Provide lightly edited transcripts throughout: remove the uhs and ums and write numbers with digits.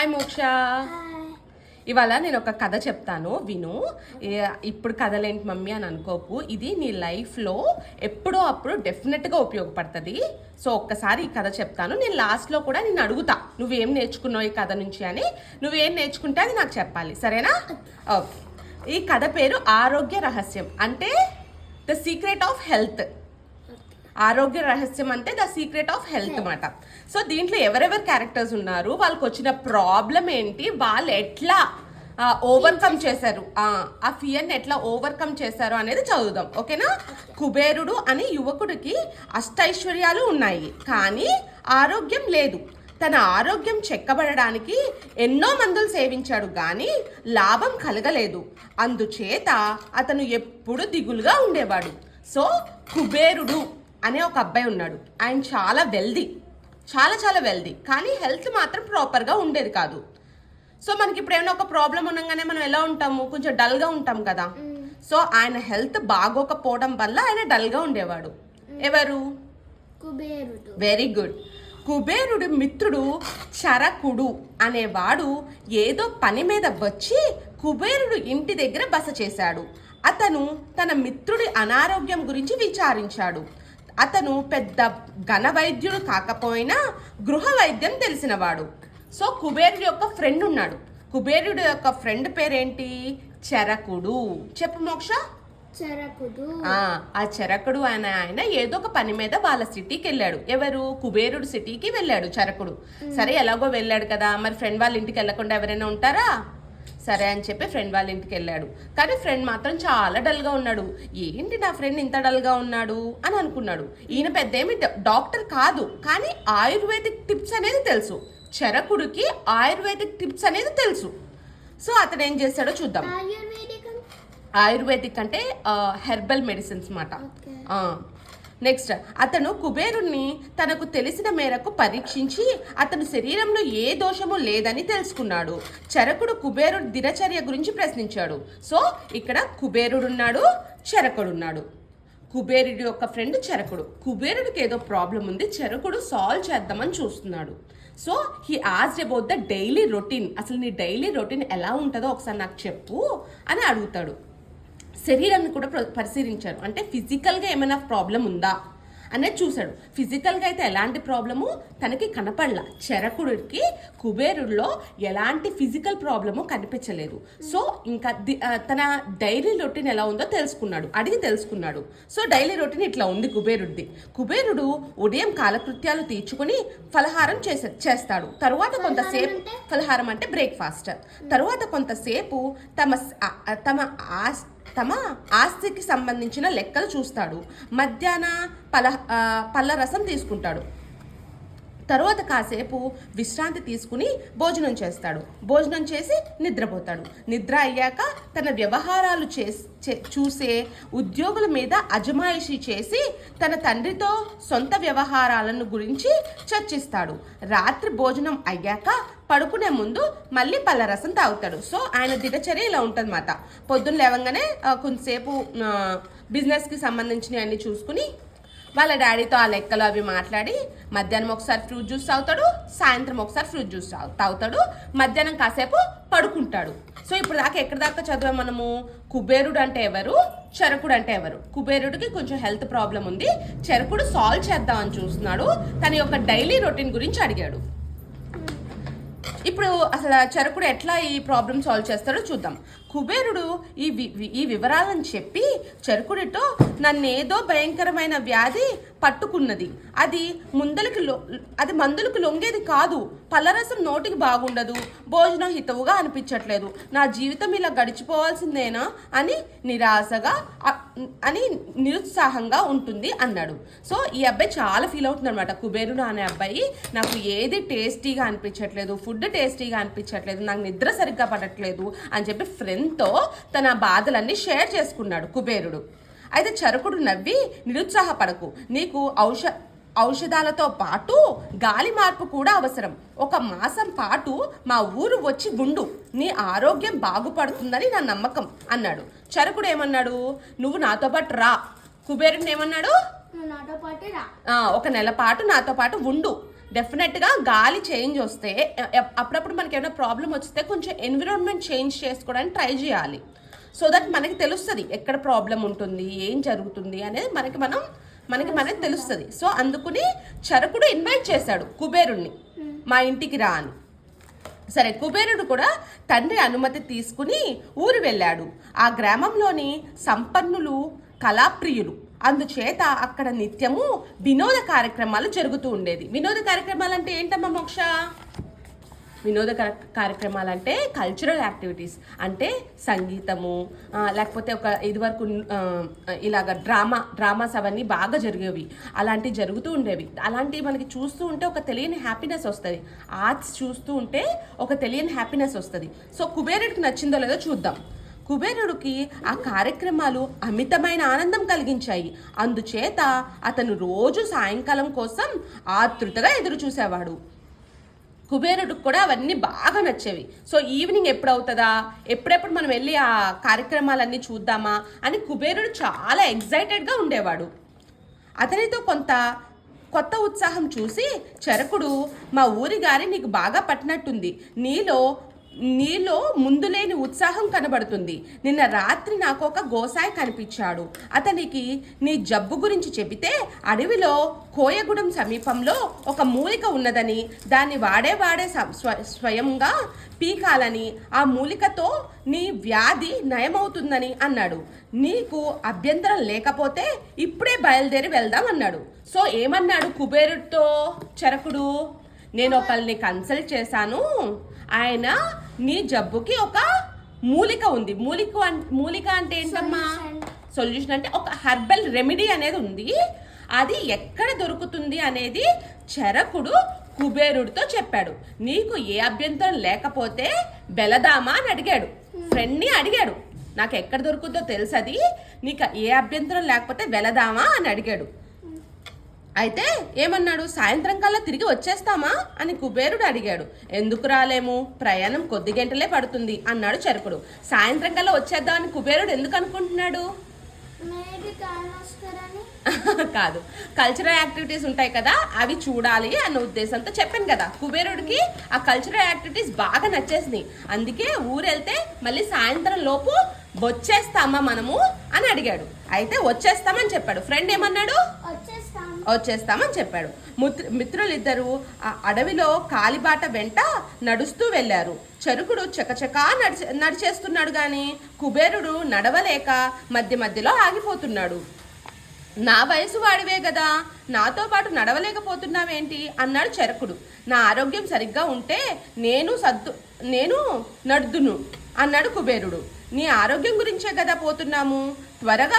Hi మోక్ష. ఇవాళ నేను ఒక కథ చెప్తాను, విను. ఇప్పుడు కథలేంటి మమ్మీ అని అనుకోకు, ఇది నీ లైఫ్లో ఎప్పుడో అప్పుడు డెఫినెట్గా ఉపయోగపడుతుంది. సో ఒక్కసారి ఈ కథ చెప్తాను, నేను లాస్ట్లో కూడా నేను అడుగుతా నువ్వేం నేర్చుకున్నావు ఈ కథ నుంచి అని. నువ్వేం నేర్చుకుంటే అది నాకు చెప్పాలి, సరేనా? ఓకే. ఈ కథ పేరు ఆరోగ్య రహస్యం, అంటే ద సీక్రెట్ ఆఫ్ హెల్త్. ఆరోగ్య రహస్యం అంటే ద సీక్రెట్ ఆఫ్ హెల్త్ అన్నమాట. సో దీంట్లో ఎవరెవరు క్యారెక్టర్స్ ఉన్నారు, వాళ్ళకి వచ్చిన ప్రాబ్లం ఏంటి, వాళ్ళు ఎట్లా ఓవర్కమ్ చేశారు, ఆ ఫియర్ని ఎట్లా ఓవర్కమ్ చేశారు అనేది చదువుదాం, ఓకేనా? కుబేరుడు అనే యువకుడికి అష్టైశ్వర్యాలు ఉన్నాయి, కానీ ఆరోగ్యం లేదు. తన ఆరోగ్యం చెక్కబడడానికి ఎన్నో మందులు సేవించాడు, కానీ లాభం కలగలేదు. అందుచేత అతను ఎప్పుడు దిగులుగా ఉండేవాడు. సో కుబేరుడు అనే ఒక అబ్బాయి ఉన్నాడు. ఆయన చాలా వెల్దీ, చాలా వెల్దీ, కానీ హెల్త్ మాత్రం ప్రాపర్గా ఉండేది కాదు. సో మనకి ఇప్పుడు ఏమైనా ఒక ప్రాబ్లం ఉండగానే మనం ఎలా ఉంటాము, కొంచెం డల్గా ఉంటాం కదా. సో ఆయన హెల్త్ బాగోకపోవడం వల్ల ఆయన డల్గా ఉండేవాడు. ఎవరు? కుబేరుడు. Very good. కుబేరుడి మిత్రుడు చరకుడు అనేవాడు ఏదో పని మీద వచ్చి కుబేరుడు ఇంటి దగ్గర బస చేశాడు. అతను తన మిత్రుడి అనారోగ్యం గురించి విచారించాడు. అతను పెద్ద ఘన వైద్యుడు కాకపోయినా గృహ వైద్యం తెలిసినవాడు. సో కుబేరుడి యొక్క ఫ్రెండ్ ఉన్నాడు. కుబేరుడి యొక్క ఫ్రెండ్ పేరేంటి? చరకుడు. చెప్పు మోక్ష. చరకుడు. ఆ చరకుడు ఆయన ఏదో ఒక పని మీద వాళ్ళ సిటీకి వెళ్ళాడు. ఎవరు? కుబేరుడు సిటీకి వెళ్ళాడు చరకుడు. సరే ఎలాగో వెళ్ళాడు కదా, మరి ఫ్రెండ్ వాళ్ళ ఇంటికి వెళ్ళకుండా ఎవరైనా ఉంటారా? సరే అని చెప్పి ఫ్రెండ్ వాళ్ళ ఇంటికి వెళ్ళాడు. కానీ ఫ్రెండ్ మాత్రం చాలా డల్గా ఉన్నాడు. ఏంటి నా ఫ్రెండ్ ఇంత డల్గా ఉన్నాడు అని అనుకున్నాడు. ఈయన పెద్ద ఏమి డాక్టర్ కాదు, కానీ ఆయుర్వేదిక్ టిప్స్ అనేది తెలుసు. చరకుడికి ఆయుర్వేదిక్ టిప్స్ అనేది తెలుసు. సో అతను ఏం చేశాడో చూద్దాం. ఆయుర్వేదిక్ అంటే హెర్బల్ మెడిసిన్స్ మాట. నెక్స్ట్, అతను కుబేరుణ్ణి తనకు తెలిసిన మేరకు పరీక్షించి అతని శరీరంలో ఏ దోషము లేదని తెలుసుకున్నాడు. చరకుడు కుబేరుడి దినచర్య గురించి ప్రశ్నించాడు. సో ఇక్కడ కుబేరుడున్నాడు, చరకుడున్నాడు. కుబేరుడి యొక్క ఫ్రెండ్ చరకుడు. కుబేరుడికి ఏదో ప్రాబ్లం ఉంది, చరకుడు సాల్వ్ చేద్దామని చూస్తున్నాడు. So he asked about the daily routine. అసలు నీ డైలీ రొటీన్ ఎలా ఉంటుందో ఒకసారి నాకు చెప్పు అని అడుగుతాడు. శరీరాన్ని కూడా పరిశీలించాడు, అంటే ఫిజికల్గా ఏమైనా ప్రాబ్లం ఉందా అనేది చూశాడు. ఫిజికల్గా అయితే ఎలాంటి ప్రాబ్లము తనకి కనపడలా. చరకుడికి కుబేరుడిలో ఎలాంటి ఫిజికల్ ప్రాబ్లము కనిపించలేదు. సో ఇంకా తన డైలీ రొటీన్ ఎలా ఉందో అడిగి తెలుసుకున్నాడు. సో డైలీ రొటీన్ ఇట్లా ఉంది కుబేరుడిది. కుబేరుడు ఉదయం కాలకృత్యాలు తీర్చుకుని ఫలహారం చేస్తాడు. తరువాత కొంతసేపు, ఫలహారం అంటే బ్రేక్ఫాస్ట్, తరువాత కొంతసేపు తమ ఆస్తికి సంబంధించిన లెక్కలు చూస్తాడు. మధ్యాహ్న పళ్ళ రసం తీసుకుంటాడు. తరువాత కాసేపు విశ్రాంతి తీసుకుని భోజనం చేస్తాడు. భోజనం చేసి నిద్రపోతాడు. నిద్ర అయ్యాక తన వ్యవహారాలు చూసే ఉద్యోగుల మీద అజమాయిషీ చేసి తన తండ్రితో సొంత వ్యవహారాలను గురించి చర్చిస్తాడు. రాత్రి భోజనం అయ్యాక పడుకునే ముందు మళ్ళీ పళ్ళరసం తాగుతాడు. సో ఆయన దినచర్య ఇలా ఉంటుంది అన్నమాట. పొద్దున్న లేవగానే కొంతసేపు బిజినెస్కి సంబంధించినవి అన్నీ చూసుకుని వాళ్ళ డాడీతో ఆ లెక్కలు అవి మాట్లాడి మధ్యాహ్నం ఒకసారి ఫ్రూట్ జ్యూస్ తాగుతాడు, సాయంత్రం ఒకసారి ఫ్రూట్ జ్యూస్ తాగుతాడు, మధ్యాహ్నం కాసేపు పడుకుంటాడు. సో ఇప్పుడు దాకా ఎక్కడి దాకా చదివాం మనము? కుబేరుడు అంటే ఎవరు, చరకుడు అంటే ఎవరు? కుబేరుడికి కొంచెం హెల్త్ ప్రాబ్లం ఉంది, చరకుడు సాల్వ్ చేద్దామని చూస్తున్నాడు. తన యొక్క డైలీ రొటీన్ గురించి అడిగాడు. ఇప్పుడు అసలు చరకుడు ఎట్లా ఈ ప్రాబ్లం సాల్వ్ చేస్తాడో చూద్దాం. కుబేరుడు ఈ వివరాలను చెప్పి చరకుడితో, నన్నేదో భయంకరమైన వ్యాధి పట్టుకున్నది, అది మందులకు లొంగేది కాదు, పళ్ళరసం నోటికి బాగుండదు, భోజనం హితవుగా అనిపించట్లేదు, నా జీవితం ఇలా గడిచిపోవాల్సిందేనా అని నిరుత్సాహంగా ఉంటుంది అన్నాడు. సో ఈ అబ్బాయి చాలా ఫీల్ అవుతుంది అనమాట. కుబేరుడు అనే అబ్బాయి, నాకు ఏది టేస్టీగా అనిపించట్లేదు, ఫుడ్ టేస్టీగా అనిపించట్లేదు, నాకు నిద్ర సరిగ్గా పడట్లేదు అని చెప్పి ఫ్రెండ్తో తన బాధలన్నీ షేర్ చేసుకున్నాడు కుబేరుడు. అయితే చరకుడు నవ్వి, నిరుత్సాహపడకు, నీకు ఔషధాలతో పాటు గాలి మార్పు కూడా అవసరం. 1 మాసం పాటు మా ఊరు వచ్చి ఉండు, నీ ఆరోగ్యం బాగుపడుతుందని నా నమ్మకం అన్నాడు. చరకుడు ఏమన్నాడు? నువ్వు నాతో పాటు రా. కుబేరుడిని ఏమన్నాడు? 1 నెల పాటు నాతో పాటు ఉండు, డెఫినెట్గా గాలి చేంజ్ వస్తే అప్పుడప్పుడు మనకి ఏమైనా ప్రాబ్లం వస్తే కొంచెం ఎన్విరాన్మెంట్ చేంజ్ చేసుకోవడానికి ట్రై చేయాలి. సో దట్ మనకి తెలుస్తుంది ఎక్కడ ప్రాబ్లం ఉంటుంది, ఏం జరుగుతుంది అనేది మనకి తెలుస్తుంది. సో అందుకుని చరకుడు ఇన్వైట్ చేశాడు కుబేరుణ్ణి, మా ఇంటికి రా అని. సరే, కుబేరుడు కూడా తండ్రి అనుమతి తీసుకుని ఊరు వెళ్ళాడు. ఆ గ్రామంలోని సంపన్నులు కళాప్రియులు, అందుచేత అక్కడ నిత్యము వినోద కార్యక్రమాలు జరుగుతూ ఉండేది. వినోద కార్యక్రమాలు అంటే ఏంటమ్మా మోక్ష? వినోద కార్యక్రమాలు అంటే కల్చరల్ యాక్టివిటీస్, అంటే సంగీతము, లేకపోతే ఒక ఇదివరకు ఇలాగ డ్రామాస్ అవన్నీ బాగా జరిగేవి, అలాంటివి జరుగుతూ ఉండేవి. అలాంటివి మనకి చూస్తూ ఉంటే ఒక తెలియని హ్యాపీనెస్ వస్తుంది. ఆర్ట్స్ చూస్తూ ఉంటే ఒక తెలియని హ్యాపీనెస్ వస్తుంది. సో కుబేరుడికి నచ్చిందో లేదో చూద్దాం. కుబేరుడికి ఆ కార్యక్రమాలు అమితమైన ఆనందం కలిగించాయి. అందుచేత అతను రోజు సాయంకాలం కోసం ఆతృతగా ఎదురు చూసేవాడు. కుబేరుడికి కూడా అవన్నీ బాగా నచ్చేవి. సో ఈవినింగ్ ఎప్పుడవుతుందా, ఎప్పుడెప్పుడు మనం వెళ్ళి ఆ కార్యక్రమాలన్నీ చూద్దామా అని కుబేరుడు చాలా ఎగ్జైటెడ్గా ఉండేవాడు. అతనితో కొత్త ఉత్సాహం చూసి చరకుడు, మా ఊరి గారి నీకు బాగా పట్టినట్టుంది, నీలో ముందు లేని ఉత్సాహం కనబడుతుంది. నిన్న రాత్రి నాకు ఒక గోసాయి కనిపించాడు. అతనికి నీ జబ్బు గురించి చెబితే అడవిలో కోయగూడెం సమీపంలో ఒక మూలిక ఉన్నదని, దాన్ని వాడే స్వయంగా పీకాలని, ఆ మూలికతో నీ వ్యాధి నయమవుతుందని అన్నాడు. నీకు అభ్యంతరం లేకపోతే ఇప్పుడే బయలుదేరి వెళ్దాం అన్నాడు. సో ఏమన్నాడు కుబేరుడితో చరకుడు? నేను ఒకరిని కన్సల్ట్ చేశాను, ఆయన నీ జబ్బుకి ఒక మూలిక ఉంది. మూలిక అంటే ఏంటమ్మా? సొల్యూషన్ అంటే ఒక హెర్బల్ రెమెడీ అనేది ఉంది. అది ఎక్కడ దొరుకుతుంది అనేది చరకుడు కుబేరుడితో చెప్పాడు. నీకు ఏ అభ్యంతరం లేకపోతే వెళదామా అని అడిగాడు. ఫ్రెండ్ని అడిగాడు, నాకు ఎక్కడ దొరుకుతుందో తెలుసది, నీకు ఏ అభ్యంతరం లేకపోతే వెళదామా అని అడిగాడు. అయితే ఏమన్నాడు? సాయంత్రం కల్లా తిరిగి వచ్చేస్తామా అని కుబేరుడు అడిగాడు. ఎందుకు రాలేము, ప్రయాణం కొద్ది గంటలే పడుతుంది అన్నాడు చరకుడు. సాయంత్రం కల్లా వచ్చేద్దామని కుబేరుడు ఎందుకు అనుకుంటున్నాడు? కాదు, కల్చరల్ యాక్టివిటీస్ ఉంటాయి కదా, అవి చూడాలి అన్న ఉద్దేశంతో చెప్పాను కదా. కుబేరుడికి ఆ కల్చరల్ యాక్టివిటీస్ బాగా నచ్చేసినాయి. అందుకే ఊరెళ్తే మళ్ళీ సాయంత్రం లోపు వచ్చేస్తామా మనము అని అడిగాడు. అయితే వచ్చేస్తామని చెప్పాడు. ఫ్రెండ్ ఏమన్నాడు? వచ్చేస్తామని చెప్పాడు. మిత్రులిద్దరూ ఆ అడవిలో కాలిబాట వెంట నడుస్తూ వెళ్ళారు. చరుకుడు చకచకా నడిచేస్తున్నాడు గాని కుబేరుడు నడవలేక మధ్యలో ఆగిపోతున్నాడు. నా వయసు వాడివే కదా, నాతో పాటు నడవలేకపోతున్నావేంటి అన్నాడు చరకుడు. నా ఆరోగ్యం సరిగ్గా ఉంటే నేను నడుదును అన్నాడు కుబేరుడు. నీ ఆరోగ్యం గురించే కదా పోతున్నాము, త్వరగా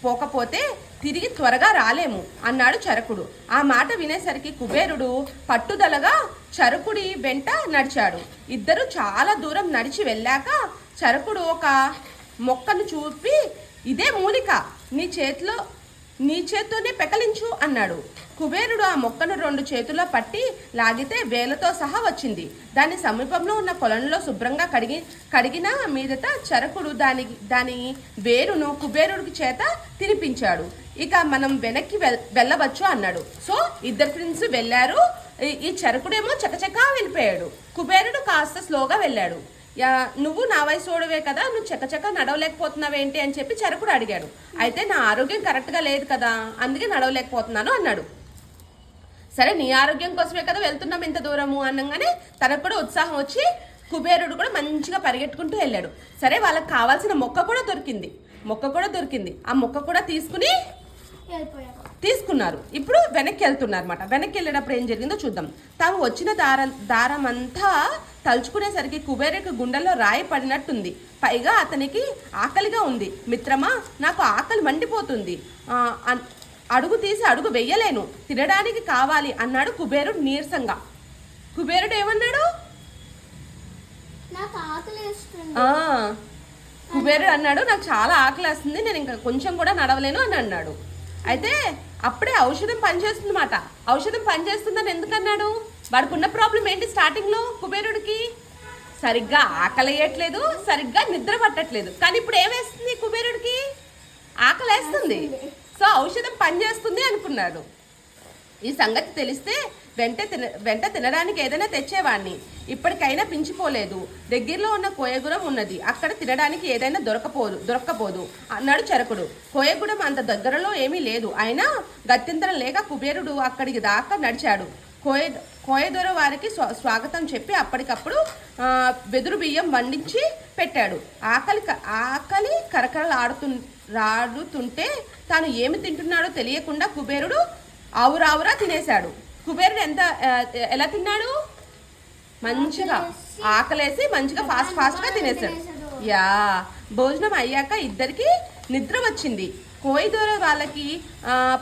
పోకపోతే తిరిగి త్వరగా రాలేము అన్నాడు చరకుడు. ఆ మాట వినేసరికి కుబేరుడు పట్టుదలగా చరకుడి వెంట నడిచాడు. ఇద్దరు చాలా దూరం నడిచి వెళ్ళాక చరకుడు ఒక మొక్కను చూపి, ఇదే మూలిక, నీ చేత్తోనే పెకలించు అన్నాడు. కుబేరుడు ఆ మొక్కను 2 చేతుల్లో పట్టి లాగితే వేలతో సహా వచ్చింది. దాని సమీపంలో ఉన్న పొలంలో శుభ్రంగా కడిగిన మీదట చరకుడు దాని వేరును కుబేరుడికి చేత తినిపించాడు. ఇక మనం వెనక్కి వెళ్ళవచ్చు అన్నాడు. సో ఇద్దరు ఫ్రెండ్స్ వెళ్ళారు. ఈ చరకుడేమో చకచకా వెళ్ళిపోయాడు. కుబేరుడు కాస్త స్లోగా వెళ్ళాడు. నువ్వు నా వయసు ఓడవే కదా, నువ్వు చకచక నడవలేకపోతున్నావేంటి అని చెప్పి చరకుడు అడిగాడు. అయితే నా ఆరోగ్యం కరెక్ట్గా లేదు కదా, అందుకే నడవలేకపోతున్నాను అన్నాడు. సరే, నీ ఆరోగ్యం కోసమే కదా వెళ్తున్నాం ఇంత దూరము అనగానే తనకు కూడా ఉత్సాహం వచ్చి కుబేరుడు కూడా మంచిగా పరిగెట్టుకుంటూ వెళ్ళాడు. సరే, వాళ్ళకి కావాల్సిన మొక్క కూడా దొరికింది. ఆ మొక్క కూడా తీసుకున్నారు. ఇప్పుడు వెనక్కి వెళ్తున్నారు అనమాట. వెనక్కి వెళ్ళేటప్పుడు ఏం జరిగిందో చూద్దాం. తాము వచ్చిన దారం అంతా తలుచుకునేసరికి కుబేరుడికి గుండెల్లో రాయి పడినట్టుంది. పైగా అతనికి ఆకలిగా ఉంది. మిత్రమా, నాకు ఆకలి మండిపోతుంది, అడుగు తీసి అడుగు వెయ్యలేను, తినడానికి కావాలి అన్నాడు కుబేరుడు నీరసంగా. కుబేరుడు ఏమన్నాడు? కుబేరుడు అన్నాడు, నాకు చాలా ఆకలేస్తుంది, నేను ఇంకా కొంచెం కూడా నడవలేను అని అన్నాడు. అయితే అప్పుడే ఔషధం పనిచేస్తుంది మాట. ఔషధం పనిచేస్తుందని ఎందుకన్నాడు? వాడికున్న ప్రాబ్లం ఏంటి? స్టార్టింగ్లో కుబేరుడికి సరిగ్గా ఆకలేయట్లేదు, సరిగ్గా నిద్ర పట్టట్లేదు. కానీ ఇప్పుడు ఏమేస్తుంది కుబేరుడికి? ఆకలేస్తుంది. సో ఔషధం పనిచేస్తుంది అనుకున్నాడు. ఈ సంగతి తెలిస్తే వెంట తినడానికి ఏదైనా తెచ్చేవాడిని. ఇప్పటికైనా పించిపోలేదు. దగ్గరలో ఉన్న కోయగూడెం ఉన్నది. అక్కడ తినడానికి ఏదైనా దొరక్కపోదు అన్నాడు చరకుడు. కోయగూడెం అంత దగ్గరలో ఏమీ లేదు. అయినా గత్యంతరం లేక కుబేరుడు అక్కడికి దాకా నడిచాడు. కోయదొర వారికి స్వాగతం చెప్పి అప్పటికప్పుడు వెదురు బియ్యం వండించి పెట్టాడు. ఆకలి కరకరలాడుతుంటే తాను ఏమి తింటున్నాడో తెలియకుండా కుబేరుడు ఆవురావురా తినేశాడు. కుబేరుడు ఎలా తిన్నాడు? మంచిగా ఆకలేసి మంచిగా ఫాస్ట్గా తినేశాడు. యా, భోజనం అయ్యాక ఇద్దరికి నిద్ర వచ్చింది. కోయిదొర వాళ్ళకి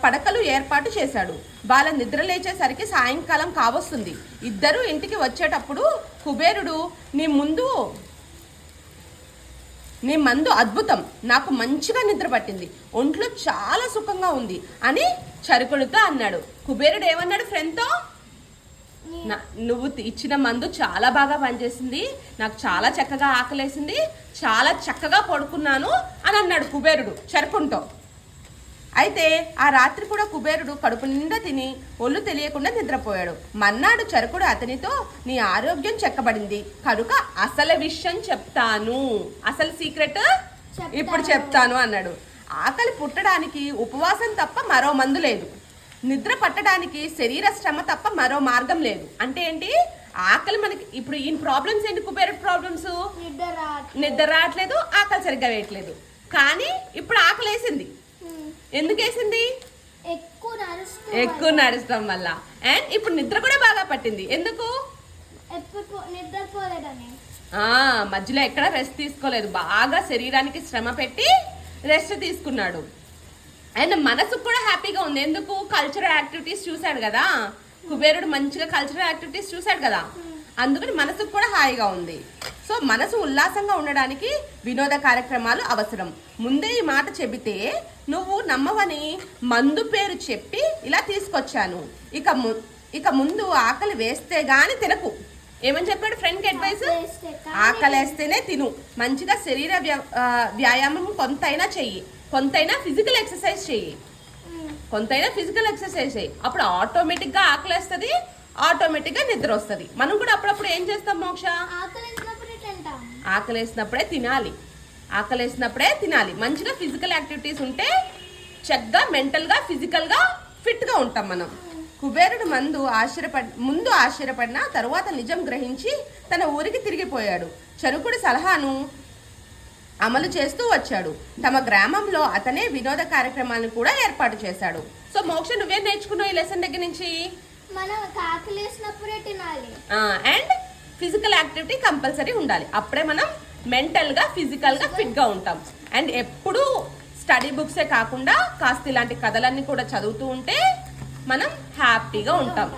పడకలు ఏర్పాటు చేశాడు. వాళ్ళ నిద్ర లేచేసరికి సాయంకాలం కావస్తుంది. ఇద్దరు ఇంటికి వచ్చేటప్పుడు కుబేరుడు నీ మందు అద్భుతం, నాకు మంచిగా నిద్ర పట్టింది, ఒంట్లో చాలా సుఖంగా ఉంది అని చరకుడితో అన్నాడు. కుబేరుడు ఏమన్నాడు ఫ్రెండ్తో? నువ్వు ఇచ్చిన మందు చాలా బాగా పనిచేసింది, నాకు చాలా చక్కగా ఆకలేసింది, చాలా చక్కగా పడుకున్నాను అని అన్నాడు కుబేరుడు చరకునితో. అయితే ఆ రాత్రి కూడా కుబేరుడు కడుపు నిండా తిని ఒళ్ళు తెలియకుండా నిద్రపోయాడు. మన్నాడు చరకుడు అతనితో, నీ ఆరోగ్యం చెక్కబడింది కనుక అసలు విషయం చెప్తాను, అసలు సీక్రెట్ ఇప్పుడు చెప్తాను అన్నాడు. ఆకలి పుట్టడానికి ఉపవాసం తప్ప మరో మందు లేదు. నిద్ర పట్టడానికి శరీర శ్రమ తప్ప మరో మార్గం లేదు. అంటే ఏంటి? ఆకలి మనకి ఇప్పుడు ఈ ప్రాబ్లమ్స్ ఏంటి? కుబేరుడు ప్రాబ్లమ్స్, నిద్ర రావట్లేదు, ఆకలి సరిగ్గా వేయట్లేదు. కానీ ఇప్పుడు ఆకలి వేసింది. ఎందుకు వేసింది? ఎక్కువ నడుస్తాం వల్ల. అండ్ ఇప్పుడు నిద్ర కూడా బాగా పట్టింది. ఎందుకు? మధ్యలో ఎక్కడ రెస్ట్ తీసుకోలేదు, బాగా శరీరానికి శ్రమ పెట్టి రెస్ట్ తీసుకున్నాడు. అండ్ మనసుకు కూడా హ్యాపీగా ఉంది. ఎందుకు? కల్చరల్ యాక్టివిటీస్ చూశాడు కదా కుబేరుడు, మంచిగా కల్చరల్ యాక్టివిటీస్ చూశాడు కదా, అందుకని మనసుకు కూడా హాయిగా ఉంది. సో మనసు ఉల్లాసంగా ఉండడానికి వినోద కార్యక్రమాలు అవసరం. ముందే ఈ మాట చెబితే నువ్వు నమ్మవని మందు పేరు చెప్పి ఇలా తీసుకొచ్చాను. ఇక ముందు ఆకలి వేస్తే గాని తినకు. ఏమని చెప్పాడు ఫ్రెండ్కి అడ్వైస్? ఆకలి వేస్తేనే తిను, మంచిగా శరీర వ్యాయామం కొంతైనా చెయ్యి, కొంతైనా ఫిజికల్ ఎక్సర్సైజ్ చెయ్యి, అప్పుడు ఆటోమేటిక్గా ఆకలేస్తుంది, ఆటోమేటిక్గా నిద్ర వస్తుంది. మనం కూడా అప్పుడప్పుడు ఏం చేస్తాం మోక్ష? ఆకలేసినప్పుడే తినాలి. మంచిగా ఫిజికల్ యాక్టివిటీస్ ఉంటే చక్కగా మెంటల్గా ఫిజికల్గా ఫిట్గా ఉంటాం మనం. కుబేరుడు ముందు ఆశ్చర్యపడిన తరువాత నిజం గ్రహించి తన ఊరికి తిరిగిపోయాడు. చరుకుడి సలహాను అమలు చేస్తూ వచ్చాడు. తమ గ్రామంలో అతనే వినోద కార్యక్రమాలను కూడా ఏర్పాటు చేశాడు. సో మోక్ష, నువ్వేం నేర్చుకున్నావు ఈ లెసన్ దగ్గర నుంచి? అండ్ ఫిజికల్ యాక్టివిటీ కంపల్సరీ ఉండాలి. అప్పుడే మనం మెంటల్గా ఫిజికల్గా ఫిట్గా ఉంటాం. అండ్ ఎప్పుడూ స్టడీ బుక్సే కాకుండా కాస్త ఇలాంటి కథలన్నీ కూడా చదువుతూ ఉంటే మనం హ్యాపీగా ఉంటాం.